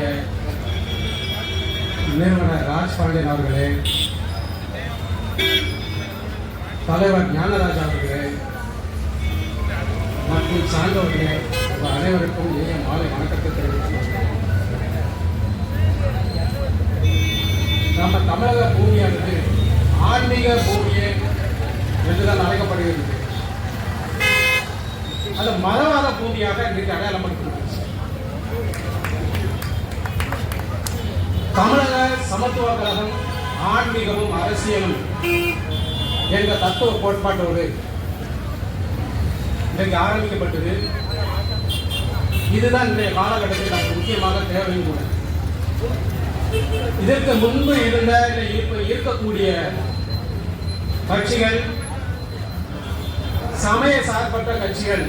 கழகத்தினுடைய நிறுவனர் ராஜ் பாண்டியன் அவர்களே, தலைவர் ஞானராஜ் அவர்களே மற்றும் சார்ந்தவர்களே, உங்கள் அனைவருக்கும் இனிய மாலை வணக்கத்தை தெரிவித்துள்ளோம். நம்ம தமிழக பூமியானது ஆன்மீக பூமியே என்றுதான் அழைக்கப்படுகிறது. அது மதவாத பூமியாக இன்றைக்கு அடையாளப்படுத்தப்பட்டது. தமிழக சமத்துவ கழகம் ஆன்மீகமும் அரசியலும் என்ற தத்துவ கோட்பாட்டோடு இன்றைக்கு ஆரம்பிக்கப்பட்டது. இதுதான் இன்றைய காலகட்டத்தில் நமக்கு முக்கியமாக தேவையும் கூட. இதற்கு முன்பு இருந்த இருக்கக்கூடிய கட்சிகள் சமய சார்பற்ற கட்சிகள்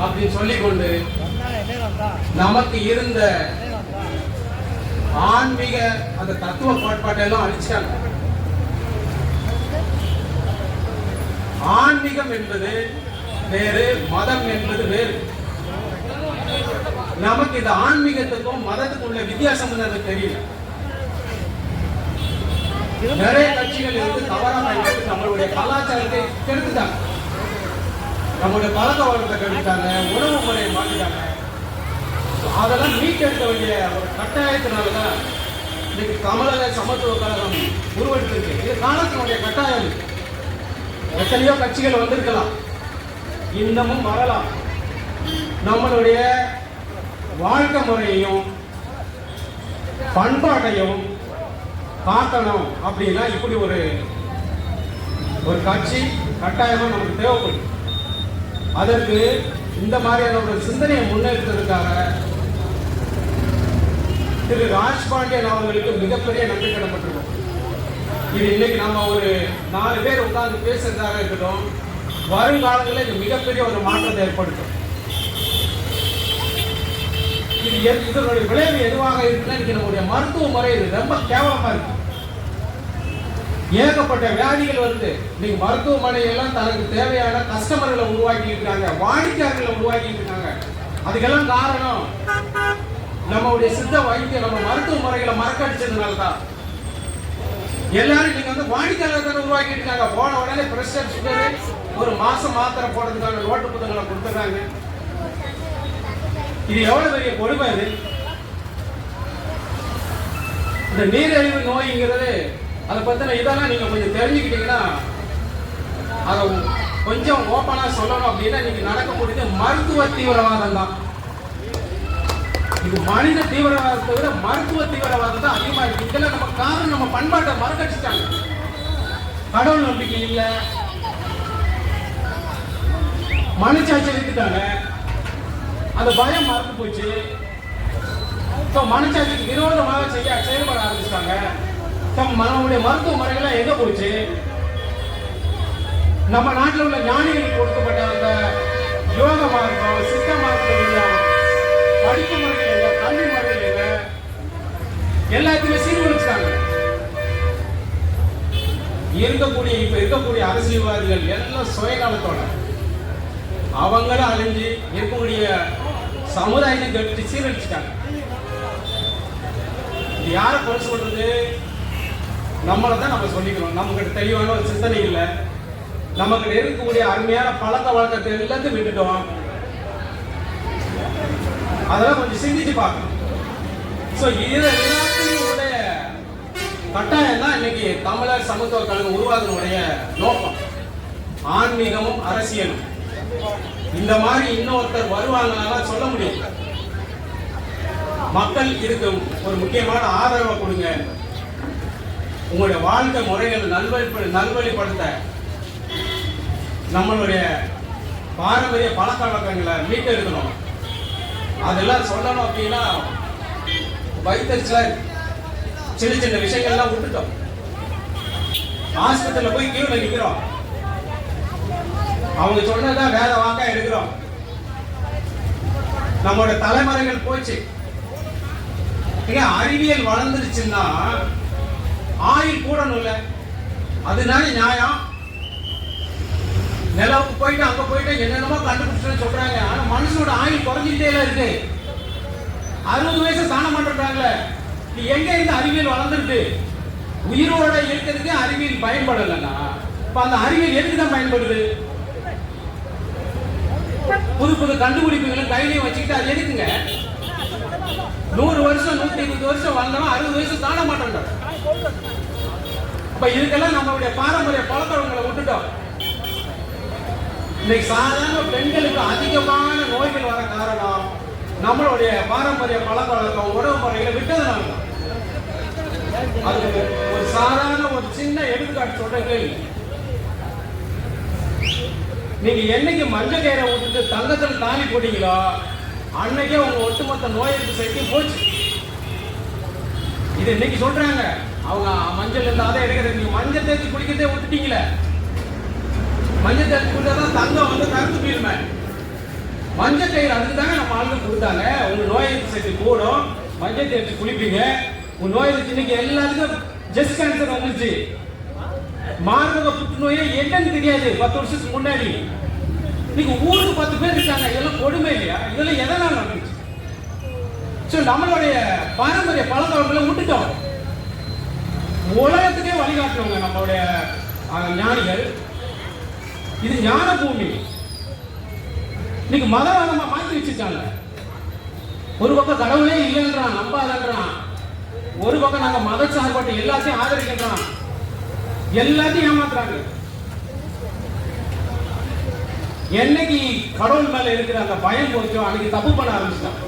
அப்படின்னு சொல்லிக்கொண்டு நமக்கு இருந்த ஆன்மீக அந்த தத்துவ கோட்பாட்டை எல்லாம் அழிச்சாங்க. ஆன்மீகம் என்பது வேறு, மதம் என்பது வேறு. நமக்கு இந்த ஆன்மீகத்துக்கும் மதத்துக்கும் உள்ள வித்தியாசம் தெரியல. நிறைய கட்சிகள் இருந்து தவறான நம்மளுடைய கலாச்சாரத்தை கெடுத்துட்டாங்க, நம்மளுடைய பழக்க வழக்கத்தை கெடுத்தாங்க, உணவு முறையை மாற்றிட்டாங்க. அதெல்லாம் மீட்டெடுக்க வேண்டிய ஒரு கட்டாயத்தினாலதான் இன்னைக்கு தமிழக சமத்துவ கழகம் உருவெடுத்திருக்கு. இது காலத்தினுடைய கட்டாயம். எத்தனையோ கட்சிகள் வந்திருக்கலாம், இன்னமும் வரலாம். நம்மளுடைய வாழ்க்கை முறையையும் பண்பாட்டையும் காக்கணும் அப்படின்னா இப்படி ஒரு கட்சி கட்டாயமா நமக்கு தேவைப்படும். அதற்கு இந்த மாதிரியான ஒரு சிந்தனையை முன்னெடுத்ததுக்காக திரு ராஜ் பாண்டியன் அவர்களுக்கு மிகப்பெரிய நன்றி கடன்பட்டிருக்கோம். இது இன்னைக்கு நம்ம ஒரு 4 பேர் உட்கார்ந்து பேசுறதாக இருக்கட்டும், வருங்காலங்களில் இது மிகப்பெரிய ஒரு மாற்றத்தை ஏற்படுத்தும். இதனுடைய விளைவு எதுவாக இருக்குன்னா, இன்னைக்கு நம்முடைய மருத்துவ முறை இது ரொம்ப கேவலமா இருக்கு. ஏகப்பட்ட வியாதிகள் வருது. இன்னைக்கு மருத்துவமனை எல்லாம் தனக்கு தேவையான கஸ்டமர்களை உருவாக்கி இருக்காங்க, வாடிக்கையாளர்களை உருவாக்கி இருக்காங்க. அதுக்கெல்லாம் காரணம் நம்மளுடைய சித்த வைத்தியம், நம்ம மருத்துவ முறைகளை மறக்கடிச்சதுனால தான். எல்லாரும் நீங்க வந்து வாடிக்கையாளர் தானே உருவாக்கி இருக்காங்க. போன உடனே பிரஷர், சுகர், ஒரு மாசம் மாத்திரை போடுறதுக்கான நோட்டு புத்தகங்களை கொடுத்துறாங்க. இது எவ்வளவு பெரிய கொடுமை. இது இந்த நீரிழிவு நோய்ங்கிறது அதை பத்தின இதெல்லாம் நீங்க கொஞ்சம் தெரிஞ்சுக்கிட்டீங்கன்னா, அதை கொஞ்சம் ஓப்பனா சொல்லணும் அப்படின்னா, இன்னைக்கு நடக்கக்கூடியது மருத்துவ தீவிரவாதம் தான். இது மனித தீவிரவாதத்தை விட மருத்துவ தீவிரவாதம் தான் அதிகமா இருக்கு. இதெல்லாம் நம்ம காரணம் நம்ம பண்பாட்டை மறக்கடிச்சிட்டாங்க. கடவுள் நம்பிக்கை இல்லை, மனுச்சாட்சி எடுத்துட்டாங்க, அந்த பயம் மறந்து போச்சு. மனுச்சாட்சிக்கு விரோதமாக செயல்பட ஆரம்பிச்சிட்டாங்க. நம்மளுடைய மருத்துவ முறைகள் எங்க போச்சு? நம்ம நாட்டில் உள்ள ஞானிகளுக்கு கொடுக்கப்பட்ட அந்த யோக மார்க்கம், சித்த மார்க்கம், படிப்பு முறைகள் இல்லை, கல்வி முறைகள் இல்லை, எல்லாத்தையுமே சீர்குலைச்சிட்டாங்க. இப்ப இருக்கக்கூடிய அரசியல்வாதிகள் எல்லாம் சுயநலத்தோட அவங்களும் அழிஞ்சு இருக்கக்கூடிய சமுதாயத்தை கட்டி சீரழிச்சிட்டாங்க. இது யாரை குறை சொல்றது? நம்மளை தான் நம்ம சொல்லிக்கணும். நமக்கு தெளிவான ஒரு சிந்தனை இல்லை, நமக்கு இருக்கக்கூடிய அருமையான பழக்க வழக்கத்தை எல்லாத்தையும் விட்டுட்டோம். அதெல்லாம் கொஞ்சம் சிந்திச்சு பார்க்கணும். எல்லாத்தையுடைய கட்டாயம் தான் இன்னைக்கு தமிழர் சமத்துவ கழகம் உருவாக்குடைய நோக்கம். ஆன்மீகமும் அரசியலும் இந்த மாதிரி இன்னொருத்தர் வருவாங்கனால சொல்ல முடியும். மக்கள் இதுக்கு ஒரு முக்கியமான ஆதரவை கொடுங்க. உங்களுடைய வாழ்க்கை முறைகளை நல்வழிப்படுத்த நம்மளுடைய பாரம்பரிய பழக்க வழக்கங்களை மீட்டெடுக்கணும். அதெல்லாம் சொல்லணும் அப்படின்னா வைத்தறிச்சல சின்ன சின்ன விஷயங்கள்லாம் விட்டுட்டோம். ஆஸ்பத்திரியில் போய் கியூல நிற்கிறோம், அவங்க சொன்னதான் வேற வாக்கா எடுக்கிறோம். நம்மளோட தலைமுறைகள் போச்சு. அறிவியல் வளர்ந்துருச்சுன்னா ஆயுள் கூடணும் இல்ல, அதுதானே நியாயம். நிலவுக்கு போயிட்டு அங்க போயிட்டு என்னென்னமோ கண்டுபிடிச்சு சொல்றாங்க. ஆனா மனுஷனோட ஆயுள் குறைஞ்சிக்கிட்டே இருக்கு. 60 வயசு தான மாட்டேன்றாங்களே, இது எங்க இருந்து அறிவியல் வளர்ந்துருக்கு? உயிரோட இருக்கிறதுக்கு அறிவியல் பயன்படலைன்னா இப்ப அந்த அறிவியல் எதுக்கு தான் பயன்படுது? புது புது கண்டுபிடிப்புகளும் கையிலையும் வச்சுக்கிட்டு அது எதுக்குங்க? 100 வருஷம் 120 வருஷம் வாழ்ந்தவன் 60 வயசு தாழ மாட்டோம். அப்ப இதுக்கெல்லாம் நம்மளுடைய பாரம்பரிய பழக்கவழக்கங்களை விட்டுட்டோம். இன்னைக்கு சாதாரண பெண்களுக்கு அதிகமான நோய்கள் வர காரணம் நம்மளுடைய பாரம்பரிய பழக்கவழக்கம் உணவு முறைகளை விட்டதுனால தான். அது ஒரு சாதாரண ஒரு சின்ன எடுத்துக்காட்டு சொல்றேன். நீங்க என்னைக்கு மஞ்சள் கயிறை விட்டுட்டு தங்கத்தில் தாலி போட்டீங்களோ அன்னைக்கே உங்க ஒட்டுமொத்த நோய் எதிர்ப்பு சக்தி போச்சு. இது இன்னைக்கு சொல்றாங்க. அவங்க மஞ்சள் இருந்து அதை எடுக்கிறது. நீங்க மஞ்சள் தேய்ச்சி குளிக்கிறதே விட்டுட்டீங்களே. மஞ்சள் தேய்ச்சி குளிச்சாதான் தங்கம் வந்து கருத்து போயிருமே. மஞ்சள் கயிறு அதுக்கு தாங்க நம்ம ஆளுங்க கொடுத்தாங்க. உங்க நோய் எதிர்ப்பு சக்தி கூடும், மஞ்சள் தேய்ச்சி குளிப்பீங்க. உங்க நோய் எதிர்ப்பு இன்னைக்கு எல்லாத்துக்கும் ஜெஸ்ட் கேன்சர் வந்துருச்சு. மார்பக புற்றுநோயே என்னன்னு தெரியாது 10 வருஷத்துக்கு முன்னாடி. நீங்க ஊருக்கு 10 பேர் இருக்காங்க. இதெல்லாம் கொடுமை இல்லையா? இதெல்லாம் எதனால நடந்துச்சு? நம்மளுடைய பாரம்பரிய பழக்கவழக்கங்களை விட்டுட்டோம். உலகத்துக்கே வழிகாட்டுறவங்க நம்மளுடைய ஞானிகள். இது ஞான பூமி. இன்னைக்கு மதவாதமா மாற்றி வச்சிருக்காங்க. ஒரு பக்கம் கடவுளே இல்லைன்றான், நம்பாதன்றான். ஒரு பக்கம் நாங்க மத சார்பட்டு எல்லாத்தையும் ஆதரிக்கின்றான். எல்லாத்தையும் ஏமாத்துறாங்க. என்னைக்கு கடவுள் மேல இருக்கிற அந்த பயம் போச்சோ அன்னைக்கு தப்பு பண்ண ஆரம்பிச்சிட்டான்.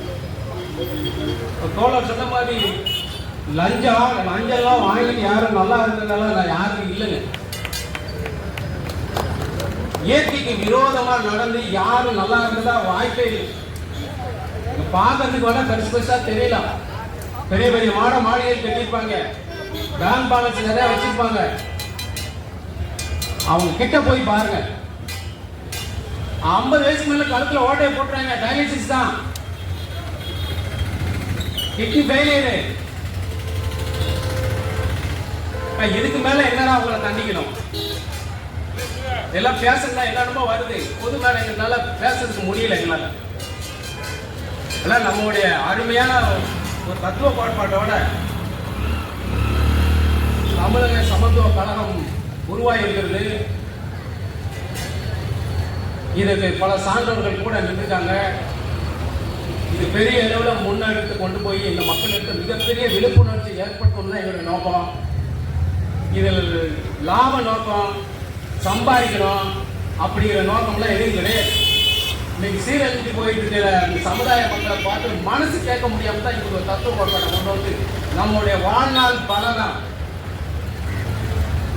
தோழர் சொன்ன மாதிரி லஞ்சம்லாம் வாங்கிட்டு யாரும் நல்லா இருந்ததால யாருக்கும் இல்லைங்க. இயற்கைக்கு விரோதமா நடந்து யாரும் நல்லா இருந்ததா வாய்ப்பே இல்லை. பார்க்கறதுக்கு வேணா பெருசா தெரியலாம். பெரிய பெரிய மாளிகை கட்டியிருப்பாங்க, பேங்க் பேலன்ஸ் நிறைய வச்சிருப்பாங்க. அவங்க கிட்ட போய் பாருங்க. 50 வயசுக்கு மேல கழுத்துல ஓட்டையை போட்டுறாங்க. டயாலிசிஸ் தான், கிட்னி ஃபெயிலியர். இதுக்கு மேல என்னடா அவங்களை தண்டிக்கணும்? எல்லாம் பேசுறதா எல்லாருமே வருது. பொது மேல எங்களால பேசுறதுக்கு முடியல. எங்களால எல்லாம் நம்மளுடைய அருமையான ஒரு தத்துவ கோட்பாட்டோட தமிழக சமத்துவ கழகம் உருவாகி இருக்கிறது. இதுக்கு பல சான்றோர்கள் கூட நின்றுட்டாங்க. இது பெரிய அளவில் முன்னெடுத்து கொண்டு போய் இந்த மக்களுக்கு மிகப்பெரிய விழிப்புணர்ச்சி ஏற்படுத்தும் தான் எங்களுடைய நோக்கம். இதில் லாப நோக்கம், சம்பாதிக்கணும் அப்படிங்கிற நோக்கம்லாம் எதுவும் கிடையாது. இன்னைக்கு சீரழிஞ்சு போயிட்டு இருக்கிற இந்த சமுதாய மக்களை பார்த்து மனசு கேட்க முடியாம தான் இப்படி ஒரு தத்துவ கோட்பாட்டை கொண்டு வந்து நம்மளுடைய வாழ்நாள் பலதான்,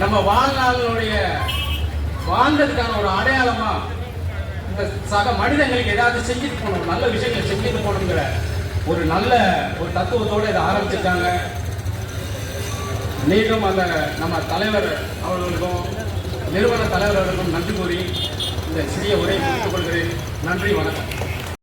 நம்ம வாழ்நாளுடைய வாழ்ந்ததுக்கான ஒரு அடையாளமா இந்த சக மனிதங்களுக்கு ஏதாவது செஞ்சுட்டு போகணும், நல்ல விஷயங்களை செஞ்சுட்டு போகணுங்கிற ஒரு நல்ல ஒரு தத்துவத்தோடு இதை ஆரம்பிச்சிருக்காங்க. மீண்டும் அந்த நம்ம தலைவர் அவர்களுக்கும் நிறுவன தலைவர்களுக்கும் நன்றி கூறி இந்த சிறிய உரையை முடித்துக் கொள்கிறேன். நன்றி, வணக்கம்.